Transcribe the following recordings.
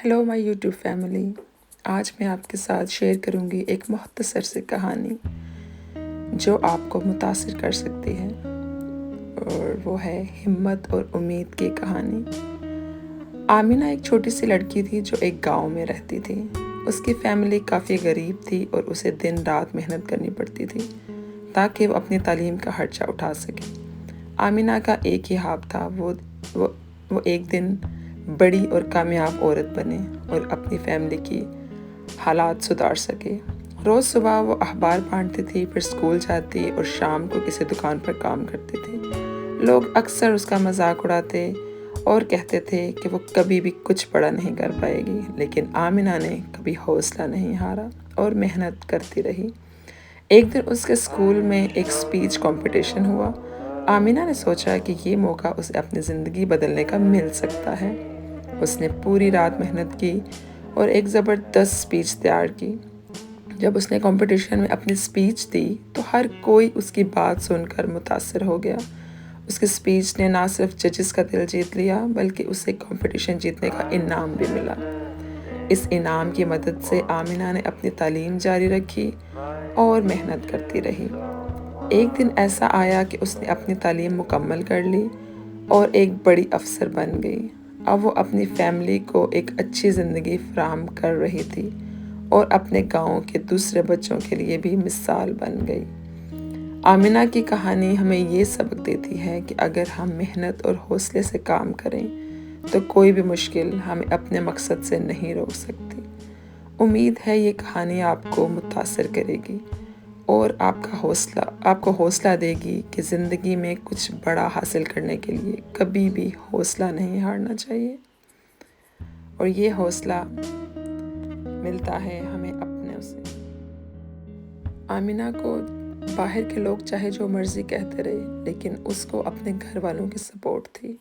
Hello my YouTube family, آج میں آپ کے ساتھ شیئر کروں گی ایک مختصر سی کہانی جو آپ کو متاثر کر سکتی ہے، اور وہ ہے ہمت اور امید کی کہانی۔ آمینہ ایک چھوٹی سی لڑکی تھی جو ایک گاؤں میں رہتی تھی۔ اس کی فیملی کافی غریب تھی اور اسے دن رات محنت کرنی پڑتی تھی تاکہ وہ اپنی تعلیم کا خرچہ اٹھا سکے۔ آمینہ کا ایک ہی خواب تھا، وہ ایک دن بڑی اور کامیاب عورت بنے اور اپنی فیملی کی حالات سدھار سکے۔ روز صبح وہ اخبار پڑھتی تھی، پھر اسکول جاتی اور شام کو کسی دکان پر کام کرتی تھی۔ لوگ اکثر اس کا مذاق اڑاتے اور کہتے تھے کہ وہ کبھی بھی کچھ بڑا نہیں کر پائے گی، لیکن آمینہ نے کبھی حوصلہ نہیں ہارا اور محنت کرتی رہی۔ ایک دن اس کے اسکول میں ایک اسپیچ کمپٹیشن ہوا۔ آمینہ نے سوچا کہ یہ موقع اسے اپنی زندگی بدلنے کا مل سکتا ہے۔ اس نے پوری رات محنت کی اور ایک زبردست اسپیچ تیار کی۔ جب اس نے کمپٹیشن میں اپنی اسپیچ دی تو ہر کوئی اس کی بات سن کر متاثر ہو گیا۔ اس کی اسپیچ نے نہ صرف ججز کا دل جیت لیا بلکہ اسے کمپٹیشن جیتنے کا انعام بھی ملا۔ اس انعام کی مدد سے آمینہ نے اپنی تعلیم جاری رکھی اور محنت کرتی رہی۔ ایک دن ایسا آیا کہ اس نے اپنی تعلیم مکمل کر لی اور ایک بڑی افسر بن گئی۔ اب وہ اپنی فیملی کو ایک اچھی زندگی فراہم کر رہی تھی اور اپنے گاؤں کے دوسرے بچوں کے لیے بھی مثال بن گئی۔ آمینہ کی کہانی ہمیں یہ سبق دیتی ہے کہ اگر ہم محنت اور حوصلے سے کام کریں تو کوئی بھی مشکل ہمیں اپنے مقصد سے نہیں روک سکتی۔ امید ہے یہ کہانی آپ کو متاثر کرے گی اور آپ کو حوصلہ دے گی کہ زندگی میں کچھ بڑا حاصل کرنے کے لیے کبھی بھی حوصلہ نہیں ہارنا چاہیے، اور یہ حوصلہ ملتا ہے ہمیں اپنے سے۔ آمینہ کو باہر کے لوگ چاہے جو مرضی کہتے رہے، لیکن اس کو اپنے گھر والوں کی سپورٹ تھی۔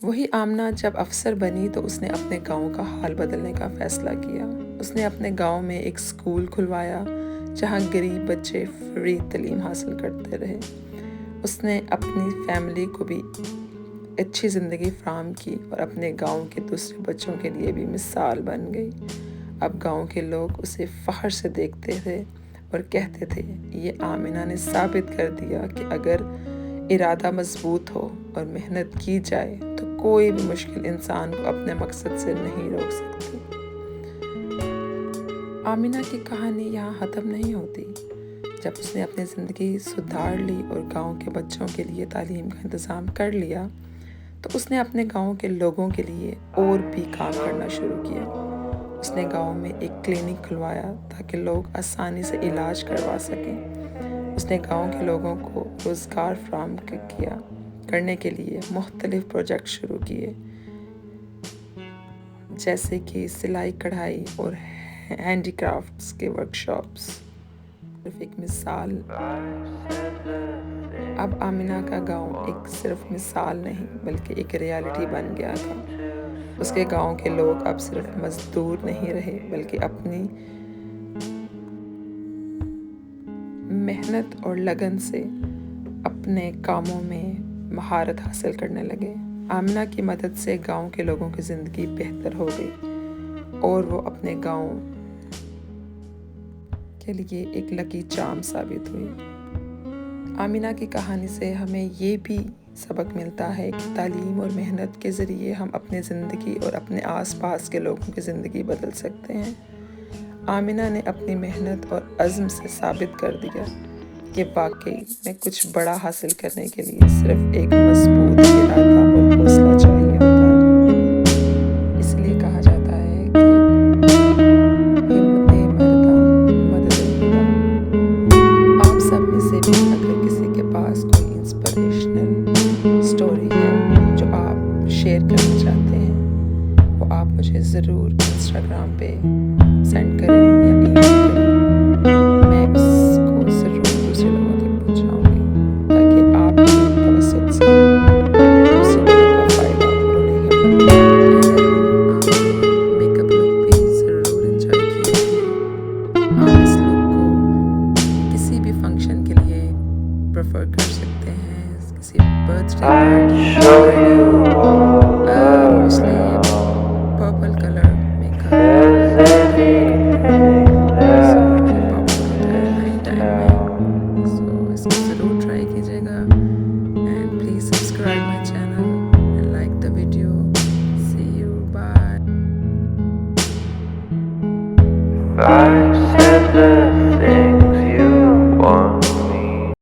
وہی آمینہ جب افسر بنی تو اس نے اپنے گاؤں کا حال بدلنے کا فیصلہ کیا۔ اس نے اپنے گاؤں میں ایک اسکول کھلوایا جہاں غریب بچے فری تعلیم حاصل کرتے رہے۔ اس نے اپنی فیملی کو بھی اچھی زندگی فراہم کی اور اپنے گاؤں کے دوسرے بچوں کے لیے بھی مثال بن گئی۔ اب گاؤں کے لوگ اسے فخر سے دیکھتے تھے اور کہتے تھے، یہ آمینہ نے ثابت کر دیا کہ اگر ارادہ مضبوط ہو اور محنت کی جائے تو کوئی بھی مشکل انسان کو اپنے مقصد سے نہیں روک سکتی۔ آمینہ کی کہانی یہاں ختم نہیں ہوتی۔ جب اس نے اپنی زندگی سدھار لی اور گاؤں کے بچوں کے لیے تعلیم کا انتظام کر لیا تو اس نے اپنے گاؤں کے لوگوں کے لیے اور بھی کام کرنا شروع کیا۔ اس نے گاؤں میں ایک کلینک کھلوایا تاکہ لوگ آسانی سے علاج کروا سکیں۔ اس نے گاؤں کے لوگوں کو روزگار فراہم کرنے کے لیے مختلف پروجیکٹ شروع کیے، جیسے کہ سلائی کڑھائی اور ہینڈی کرافٹس کے ورکشاپس۔ صرف ایک مثال، اب آمینہ کا گاؤں ایک صرف مثال نہیں بلکہ ایک ریالٹی بن گیا تھا۔ اس کے گاؤں کے لوگ اب صرف مزدور نہیں رہے بلکہ اپنی محنت اور لگن سے اپنے کاموں میں مہارت حاصل کرنے لگے۔ آمینہ کی مدد سے گاؤں کے لوگوں کی زندگی بہتر ہو گئی اور وہ اپنے گاؤں کے لیے ایک لکی چارم ثابت ہوئی۔ آمینہ کی کہانی سے ہمیں یہ بھی سبق ملتا ہے کہ تعلیم اور محنت کے ذریعے ہم اپنی زندگی اور اپنے آس پاس کے لوگوں کی زندگی بدل سکتے ہیں۔ آمینہ نے اپنی محنت اور عزم سے ثابت کر دیا کہ واقعی میں کچھ بڑا حاصل کرنے کے لیے صرف ایک مضبوط ارادہ اور حوصلہ چاہیے ہوتا ہے۔ اس لیے کہا جاتا ہے کہ ہمت مرداں مدد خدا۔ آپ سب میں سے بھی اگر کسی کے پاس کوئی انسپریشنل سٹوری ہے جو آپ شیئر کرنا چاہتے ہیں، وہ آپ مجھے ضرور انسٹاگرام پہ سینڈ کریں یا ای میل کریں۔ میں اس کو ضرور دوسرے لوگوں تک پہنچاؤں گی تاکہ آپ کی توسط سے دوسرے لوگوں کا فائدہ اور انہیں ہمت ملے۔ میک اپ لک بھی ضرور انجوائے کیجیے۔ آپ اس لک کو کسی بھی فنکشن کے لیے پریفر کر سکتے ہیں، کسی birth day party, mostly purple colour Life said that